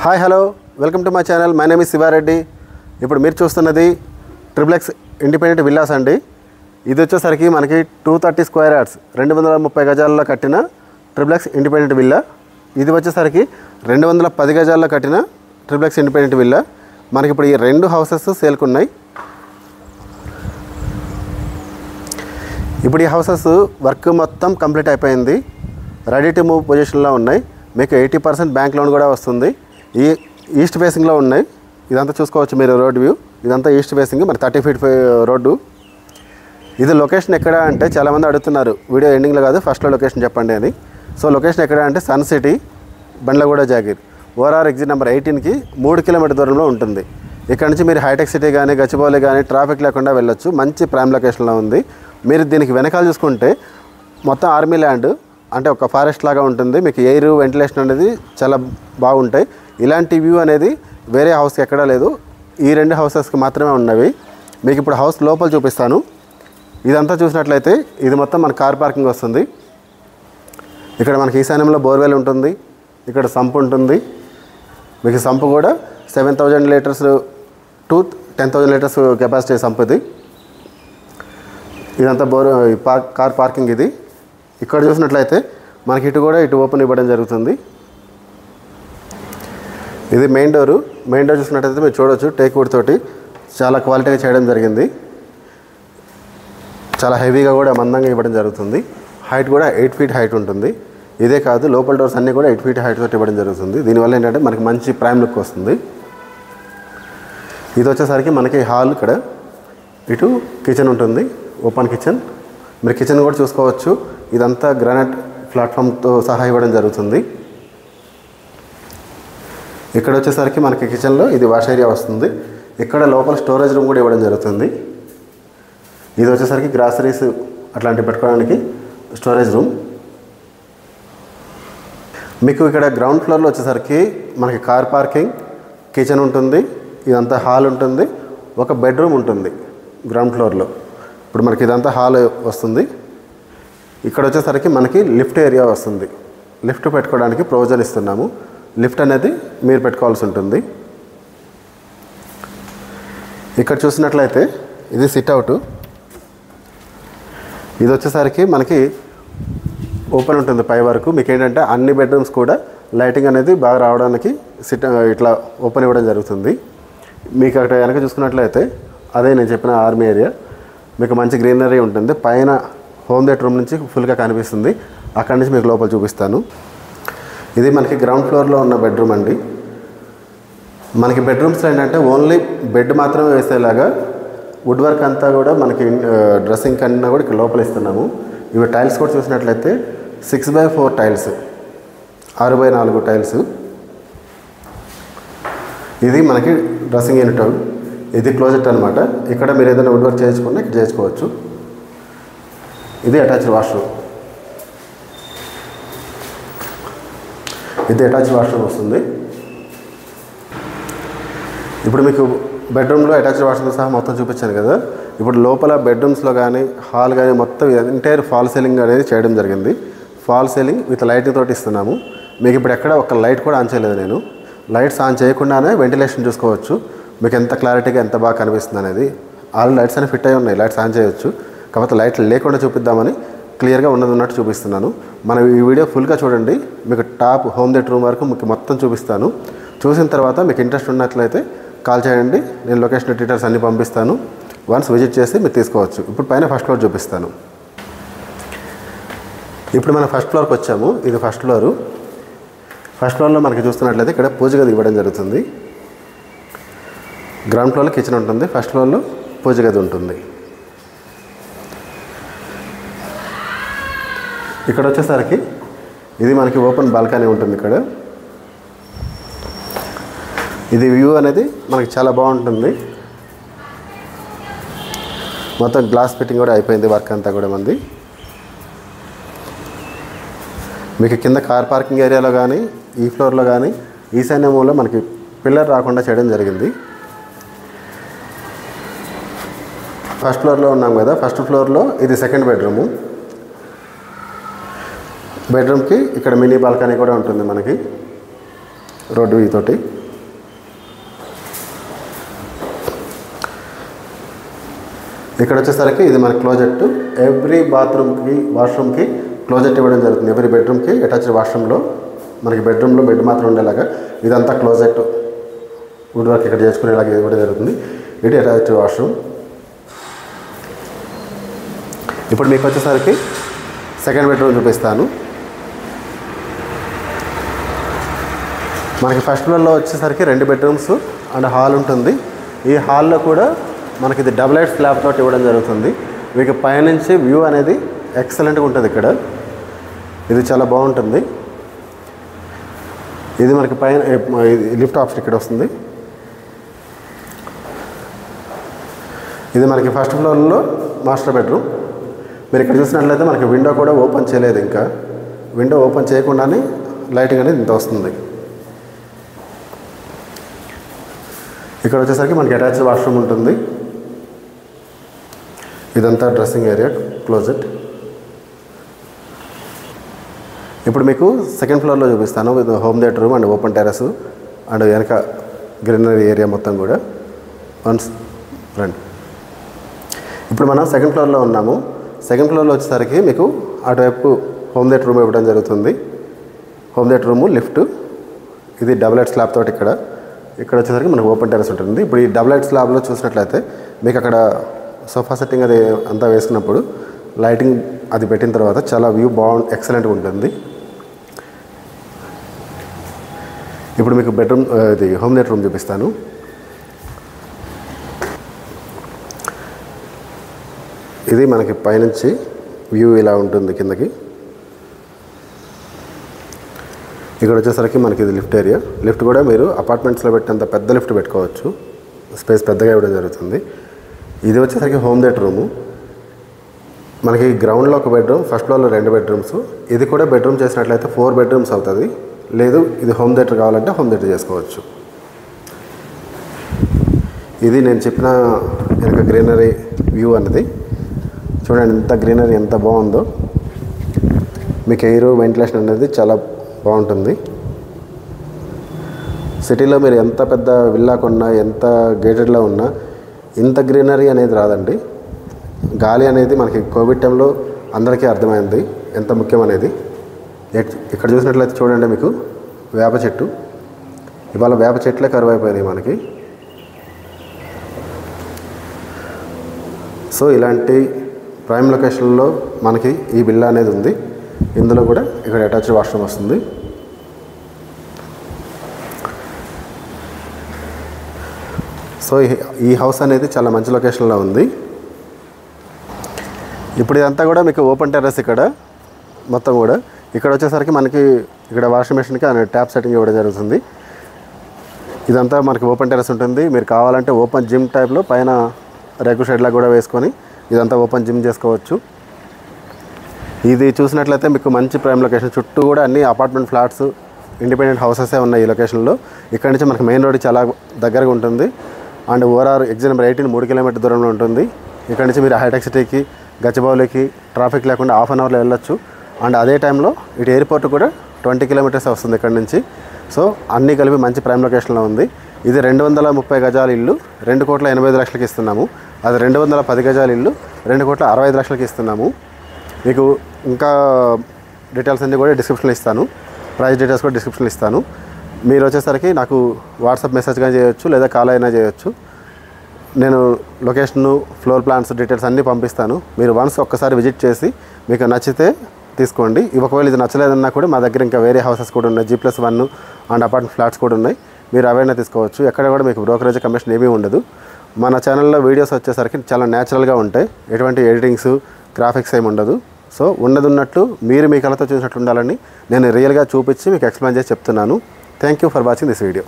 Hi hello welcome to my channel. My name is Sivareddy. ఇప్పుడు మీరు చూస్తున్నది ట్రిప్లెక్స్ ఇండిపెండెంట్ విల్లాస్ అండి. ఇది వచ్చేసరికి మనకి 230 స్క్వేర్ యార్డ్స్ 230 గజాల్లో కట్టిన ట్రిప్లెక్స్ ఇండిపెండెంట్ విల్లా. ఇది వచ్చేసరికి 210 గజాల్లో కట్టిన ట్రిప్లెక్స్ ఇండిపెండెంట్ విల్లా. మనకి ఇప్పుడు ఈ రెండు హౌసెస్ సేల్కి ఉన్నాయి. ఇప్పుడు ఈ హౌసెస్ వర్క్ మొత్తం కంప్లీట్ అయిపోయింది, రెడీ టు మూవ్ పొజిషన్లో ఉన్నాయి. మీకు 80% బ్యాంక్ లోన్ కూడా వస్తుంది. ఈ ఈస్ట్ ఫేసింగ్లో ఉన్నాయి. ఇదంతా చూసుకోవచ్చు మీరు రోడ్ వ్యూ. ఇదంతా ఈస్ట్ ఫేసింగ్, మరి 30 ఫీట్ రోడ్డు. ఇది లొకేషన్ ఎక్కడ అంటే చాలామంది అడుగుతున్నారు, వీడియో ఎండింగ్లో కాదు ఫస్ట్లో లొకేషన్ చెప్పండి అని. సో లొకేషన్ ఎక్కడ అంటే Sun City, Bandlaguda Jagir, ORR exit number 18కి 3 కిలోమీటర్ దూరంలో ఉంటుంది. ఇక్కడ నుంచి మీరు హైటెక్ సిటీ కానీ గచ్చిబౌలి కానీ ట్రాఫిక్ లేకుండా వెళ్ళొచ్చు. మంచి ప్రైమ్ లొకేషన్లో ఉంది. మీరు దీనికి వెనకాల చూసుకుంటే మొత్తం ఆర్మీ ల్యాండ్, అంటే ఒక ఫారెస్ట్ లాగా ఉంటుంది. మీకు ఎయిర్ వెంటిలేషన్ అనేది చాలా బాగుంటాయి. ఇలాంటి వ్యూ అనేది వేరే హౌస్కి ఎక్కడా లేదు, ఈ రెండు హౌసెస్కి మాత్రమే ఉన్నవి. మీకు ఇప్పుడు హౌస్ లోపల చూపిస్తాను. ఇదంతా చూసినట్లయితే ఇది మొత్తం మన కార్ పార్కింగ్ వస్తుంది. ఇక్కడ మనకి ఈశాన్యంలో బోర్వెల్ ఉంటుంది, ఇక్కడ సంప్ ఉంటుంది. మీకు సంప్ కూడా 7,000 litres to 10,000 litres capacity sump ఇది. ఇదంతా కార్ పార్కింగ్ ఇది. ఇక్కడ చూసినట్లయితే మనకి ఇటు ఓపెన్ ఇవ్వడం జరుగుతుంది. ఇది మెయిన్ డోర్ చూసినట్లయితే మీరు చూడవచ్చు, టేక్ వుడ్ తోటి చాలా క్వాలిటీగా చేయడం జరిగింది. చాలా హెవీగా కూడా మందంగా ఇవ్వడం జరుగుతుంది. హైట్ కూడా 8 ఫీట్ హైట్ ఉంటుంది. ఇదే కాదు, లోపల డోర్స్ అన్నీ కూడా 8 ఫీట్ హైట్ తోటి ఇవ్వడం జరుగుతుంది. దీనివల్ల ఏంటంటే మనకి మంచి ప్రైమ్ లుక్ వస్తుంది. ఇది వచ్చేసరికి మనకి హాల్, ఇక్కడ ఇటు కిచెన్ ఉంటుంది, ఓపెన్ కిచెన్. మీరు కిచెన్ కూడా చూసుకోవచ్చు. ఇదంతా గ్రానైట్ ప్లాట్ఫామ్తో సహా ఇవ్వడం జరుగుతుంది. ఇక్కడ వచ్చేసరికి మనకి కిచెన్లో ఇది వాష్ ఏరియా వస్తుంది. ఇక్కడ లోపల స్టోరేజ్ రూమ్ కూడా ఇవ్వడం జరుగుతుంది. ఇది వచ్చేసరికి గ్రాసరీస్ అట్లాంటివి పెట్టుకోవడానికి స్టోరేజ్ రూమ్. మీకు ఇక్కడ గ్రౌండ్ ఫ్లోర్లో వచ్చేసరికి మనకి కార్ పార్కింగ్, కిచెన్ ఉంటుంది, ఇదంతా హాల్ ఉంటుంది, ఒక బెడ్రూమ్ ఉంటుంది గ్రౌండ్ ఫ్లోర్లో. ఇప్పుడు మనకి ఇదంతా హాల్ వస్తుంది. ఇక్కడ వచ్చేసరికి మనకి లిఫ్ట్ ఏరియా వస్తుంది. లిఫ్ట్ పెట్టుకోవడానికి ప్రొవిజన్ ఇస్తున్నాము. లిఫ్ట్ అనేది మీరు పెట్టుకోవాల్సి ఉంటుంది. ఇక్కడ చూసినట్లయితే ఇది సిట్అవుట్. ఇది వచ్చేసరికి మనకి ఓపెన్ ఉంటుంది పై వరకు. మీకు ఏంటంటే అన్ని బెడ్రూమ్స్ కూడా లైటింగ్ అనేది బాగా రావడానికి ఇట్లా ఓపెన్ ఇవ్వడం జరుగుతుంది. మీకు అక్కడ వెనక చూసుకున్నట్లయితే అదే నేను చెప్పిన ఆర్మీ ఏరియా. మీకు మంచి గ్రీనరీ ఉంటుంది. పైన హోమ్ థియేటర్ రూమ్ నుంచి ఫుల్గా కనిపిస్తుంది. అక్కడి నుంచి మీకు లోపల చూపిస్తాను. ఇది మనకి గ్రౌండ్ ఫ్లోర్లో ఉన్న బెడ్రూమ్ అండి. మనకి బెడ్రూమ్స్లో ఏంటంటే ఓన్లీ బెడ్ మాత్రమే వేసేలాగా వుడ్ వర్క్ అంతా కూడా మనకి డ్రెస్సింగ్ కన్నా కూడా ఇక్కడ లోపల ఇస్తున్నాము. ఇవి టైల్స్ కూడా చూసినట్లయితే 6x4 టైల్స్, 6x4 టైల్స్. ఇది మనకి డ్రెస్సింగ్ యూనిట్. ఇది క్లోజెట్ అనమాట. ఇక్కడ మీరు ఏదైనా వుడ్ వర్క్ చేసుకున్నా ఇక్కడ చేసుకోవచ్చు. ఇది అటాచ్డ్ వాష్రూమ్. ఇది అటాచ్డ్ వాష్రూమ్ వస్తుంది. ఇప్పుడు మీకు బెడ్రూమ్లో అటాచ్డ్ వాష్రూమ్ సహా మొత్తం చూపించాను కదా. ఇప్పుడు లోపల బెడ్రూమ్స్లో కానీ హాల్ కానీ మొత్తం ఎంటైర్ ఫాల్ సీలింగ్ అనేది చేయడం జరిగింది. ఫాల్ సీలింగ్ విత్ లైటింగ్ తోటి ఇస్తున్నాము. మీకు ఇప్పుడు ఎక్కడ ఒక లైట్ కూడా ఆన్ చేయలేదు నేను. లైట్స్ ఆన్ చేయకుండానే వెంటిలేషన్ చూసుకోవచ్చు. మీకు ఎంత క్లారిటీగా ఎంత బాగా కనిపిస్తుంది అనేది. ఆల్ లైట్స్ అనేవి ఫిట్ అయి ఉన్నాయి, లైట్స్ ఆన్ చేయవచ్చు. కాకపోతే లైట్లు లేకుండా చూపిద్దామని క్లియర్గా ఉన్నట్టు చూపిస్తున్నాను. మనం ఈ వీడియో ఫుల్గా చూడండి. మీకు టాప్ హోమ్ థియేటర్ రూమ్ వరకు మీకు మొత్తం చూపిస్తాను. చూసిన తర్వాత మీకు ఇంట్రెస్ట్ ఉన్నట్లయితే కాల్ చేయండి. నేను లొకేషన్ డీటెయిల్స్ అన్నీ పంపిస్తాను. వన్స్ విజిట్ చేసి మీరు తీసుకోవచ్చు. ఇప్పుడు పైన ఫస్ట్ ఫ్లోర్ చూపిస్తాను. ఇప్పుడు మనం ఫస్ట్ ఫ్లోర్కి వచ్చాము. ఇది ఫస్ట్ ఫ్లోరు. ఫస్ట్ ఫ్లోర్లో మనకి చూస్తున్నట్లయితే ఇక్కడ పూజ గది ఇవ్వడం జరుగుతుంది. గ్రౌండ్ ఫ్లోర్లో కిచెన్ ఉంటుంది, ఫస్ట్ ఫ్లోర్లో పూజ గది ఉంటుంది. ఇక్కడ వచ్చేసరికి ఇది మనకి ఓపెన్ బాల్కనీ ఉంటుంది. ఇక్కడ ఇది వ్యూ అనేది మనకి చాలా బాగుంటుంది. మొత్తం గ్లాస్ ఫిట్టింగ్ కూడా అయిపోయింది, వర్క్ అంతా కూడా మంది. మీకు కింద కార్ పార్కింగ్ ఏరియాలో కానీ ఈ ఫ్లోర్లో కానీ ఈశాన్యంలో మనకి పిల్లర్ రాకుండా చేయడం జరిగింది. ఫస్ట్ ఫ్లోర్లో ఉన్నాం కదా, ఫస్ట్ ఫ్లోర్లో ఇది సెకండ్ బెడ్రూము. బెడ్రూమ్కి ఇక్కడ మినీ బాల్కనీ కూడా ఉంటుంది మనకి. రోడ్ వ్యూ తోటి. ఇక్కడ వచ్చేసరికి ఇది మన క్లోజెట్. ఎవ్రీ బాత్రూమ్కి వాష్రూమ్కి క్లోజెట్ ఇవ్వడం జరుగుతుంది. ఎవ్రీ బెడ్రూమ్కి అటాచ్డ్ వాష్రూమ్లో మనకి బెడ్రూమ్లో బెడ్ మాత్రం ఉండేలాగా ఇదంతా క్లోజెట్ వుడ్ వర్క్ ఇక్కడ చేసుకునేలాగా ఇవ్వడం జరుగుతుంది. ఇది అటాచ్డ్ వాష్రూమ్. ఇప్పుడు మీకు వచ్చేసరికి సెకండ్ బెడ్రూమ్ చూపిస్తాను. మనకి ఫస్ట్ ఫ్లోర్లో వచ్చేసరికి 2 బెడ్రూమ్స్ అండ్ హాల్ ఉంటుంది. ఈ హాల్లో కూడా మనకి ఇది డబుల్ హెడ్ స్లాబ్ తోటి ఇవ్వడం జరుగుతుంది. మీకు పైనుంచి వ్యూ అనేది ఎక్సలెంట్గా ఉంటుంది. ఇక్కడ ఇది చాలా బాగుంటుంది. ఇది మనకి పైన లిఫ్ట్ ఆప్షన్ ఇక్కడ వస్తుంది. ఇది మనకి ఫస్ట్ ఫ్లోర్లో మాస్టర్ బెడ్రూమ్. మీరు ఇక్కడ చూసినట్లయితే మనకి విండో కూడా ఓపెన్ చేయలేదు. ఇంకా విండో ఓపెన్ చేయకుండానే లైటింగ్ అనేది ఇంత వస్తుంది. ఇక్కడ వచ్చేసరికి మనకి అటాచ్డ్ వాష్రూమ్ ఉంటుంది. ఇదంతా డ్రెస్సింగ్ ఏరియా క్లోజెట్. ఇప్పుడు మీకు సెకండ్ ఫ్లోర్లో చూపిస్తాను. ఇది home theatre room and open terrace and వెనక గ్రీనరీ ఏరియా మొత్తం కూడా. వన్స్ రండి. ఇప్పుడు మనం సెకండ్ ఫ్లోర్లో ఉన్నాము. సెకండ్ ఫ్లోర్లో వచ్చేసరికి మీకు అటువైపు హోమ్ థియేటర్ రూమ్ ఇవ్వడం జరుగుతుంది. Home theatre room, lift. ఇది డబుల్ హెడ్ స్లాబ్ తోటి ఇక్కడ వచ్చేసరికి మనకు ఓపెన్ టెర్రస్ ఉంటుంది. ఇప్పుడు ఈ డబుల్ హెడ్ స్లాబ్లో చూసినట్లయితే మీకు అక్కడ సోఫా సెట్టింగ్ అది అంతా వేసుకున్నప్పుడు లైటింగ్ అది పెట్టిన తర్వాత చాలా వ్యూ ఎక్సలెంట్గా ఉంటుంది. ఇప్పుడు మీకు బెడ్రూమ్ ఇది హోమ్ థియేటర్ రూమ్ చూపిస్తాను. ఇది మనకి పైనుంచి వ్యూ ఇలా ఉంటుంది కిందకి. ఇక్కడ వచ్చేసరికి మనకి ఇది లిఫ్ట్ ఏరియా. లిఫ్ట్ కూడా మీరు అపార్ట్మెంట్స్లో పెట్టేంత పెద్ద లిఫ్ట్ పెట్టుకోవచ్చు. స్పేస్ పెద్దగా ఇవ్వడం జరుగుతుంది. ఇది వచ్చేసరికి హోమ్ థియేటర్ రూము. మనకి గ్రౌండ్లో ఒక బెడ్రూమ్, ఫస్ట్ ఫ్లోర్లో 2 బెడ్రూమ్స్. ఇది కూడా బెడ్రూమ్ చేసినట్లయితే 4 బెడ్రూమ్స్ అవుతుంది. లేదు ఇది హోమ్ థియేటర్ కావాలంటే హోమ్ థియేటర్ చేసుకోవచ్చు. ఇది నేను చెప్పిన వెనక గ్రీనరీ వ్యూ అన్నది చూడండి. ఎంత గ్రీనరీ ఎంత బాగుందో. మీకు ఎయిర్ వెంటిలేషన్ అనేది చాలా బాగుంటుంది. సిటీలో మీరు ఎంత పెద్ద విల్లా కొన్నా, ఎంత గేటెడ్లో ఉన్నా ఇంత గ్రీనరీ అనేది రాదండి. గాలి అనేది మనకి కోవిడ్ టైంలో అందరికీ అర్థమైంది ఎంత ముఖ్యమనేది. ఇక్కడ చూసినట్లయితే చూడండి, మీకు వేప చెట్టు. ఇవాళ వేప చెట్లే కరువు అయిపోయినాయి మనకి. సో ఇలాంటి ప్రైమ్ లొకేషన్లో మనకి ఈ విల్లా అనేది ఉంది. ఇందులో కూడా ఇక్కడ అటాచ్డ్ వాష్రూమ్ వస్తుంది. సో ఈ హౌస్ అనేది చాలా మంచి లొకేషన్లో ఉంది. ఇప్పుడు ఇదంతా కూడా మీకు ఓపెన్ టెర్రస్. ఇక్కడ మొత్తం కూడా ఇక్కడ వచ్చేసరికి మనకి ఇక్కడ వాషింగ్ మెషిన్కి ట్యాప్ సెట్టింగ్ ఇవ్వడం జరుగుతుంది. ఇదంతా మనకి ఓపెన్ టెర్రస్ ఉంటుంది. మీరు కావాలంటే ఓపెన్ జిమ్ టైప్లో పైన రేకు షెడ్లా కూడా వేసుకొని ఇదంతా ఓపెన్ జిమ్ చేసుకోవచ్చు. ఇది చూసినట్లయితే మీకు మంచి ప్రైమ్ లొకేషన్. చుట్టూ కూడా అన్ని అపార్ట్మెంట్ ఫ్లాట్స్, ఇండిపెండెంట్ హౌసెసే ఉన్నాయి ఈ లొకేషన్లో. ఇక్కడ నుంచి మనకి మెయిన్ రోడ్ చాలా దగ్గరగా ఉంటుంది. And ORR exit number 18 3 kilometre దూరంలో ఉంటుంది. ఇక్కడ నుంచి మీరు హైటెక్ సిటీకి, గచ్చిబౌలికి ట్రాఫిక్ లేకుండా హాఫ్ అన్ అవర్లో వెళ్ళొచ్చు. అండ్ అదే టైంలో ఇటు ఎయిర్పోర్ట్ కూడా 20 కిలోమీటర్స్ వస్తుంది ఇక్కడ నుంచి. సో అన్నీ కలిపి మంచి ప్రైమ్ లొకేషన్లో ఉంది. ఇది 230 గజాల ఇల్లు 2,85,00,000కి ఇస్తున్నాము. అది 210 గజాల ఇల్లు 2,65,00,000కి ఇస్తున్నాము. మీకు ఇంకా డీటెయిల్స్ అన్నీ కూడా డిస్క్రిప్షన్లో ఇస్తాను. ప్రైస్ డీటెయిల్స్ కూడా డిస్క్రిప్షన్లో ఇస్తాను. మీరు వచ్చేసరికి నాకు వాట్సాప్ మెసేజ్గా చేయొచ్చు, లేదా కాల్ అయినా చేయొచ్చు. నేను లొకేషను, ఫ్లోర్ ప్లాన్స్ డీటెయిల్స్ అన్నీ పంపిస్తాను. మీరు వన్స్ ఒక్కసారి విజిట్ చేసి మీకు నచ్చితే తీసుకోండి. ఒకవేళ ఇది నచ్చలేదన్నా కూడా మా దగ్గర ఇంకా వేరే హౌసెస్ కూడా ఉన్నాయి. G+1 అండ్ అపార్ట్మెంట్ ఫ్లాట్స్ కూడా ఉన్నాయి. మీరు అవైనా తీసుకోవచ్చు. ఎక్కడ కూడా మీకు బ్రోకరేజ్ కమిషన్ ఏమీ ఉండదు. మన ఛానల్లో వీడియోస్ వచ్చేసరికి చాలా న్యాచురల్గా ఉంటాయి. ఎటువంటి ఎడిటింగ్స్, గ్రాఫిక్స్ ఏమి ఉండదు. సో ఉన్నట్టు మీరు మీ కళతో చూసినట్లు ఉండాలని నేను రియల్గా చూపించి మీకు ఎక్స్ప్లెయిన్ చేసి చెప్తున్నాను. Thank you for watching this video.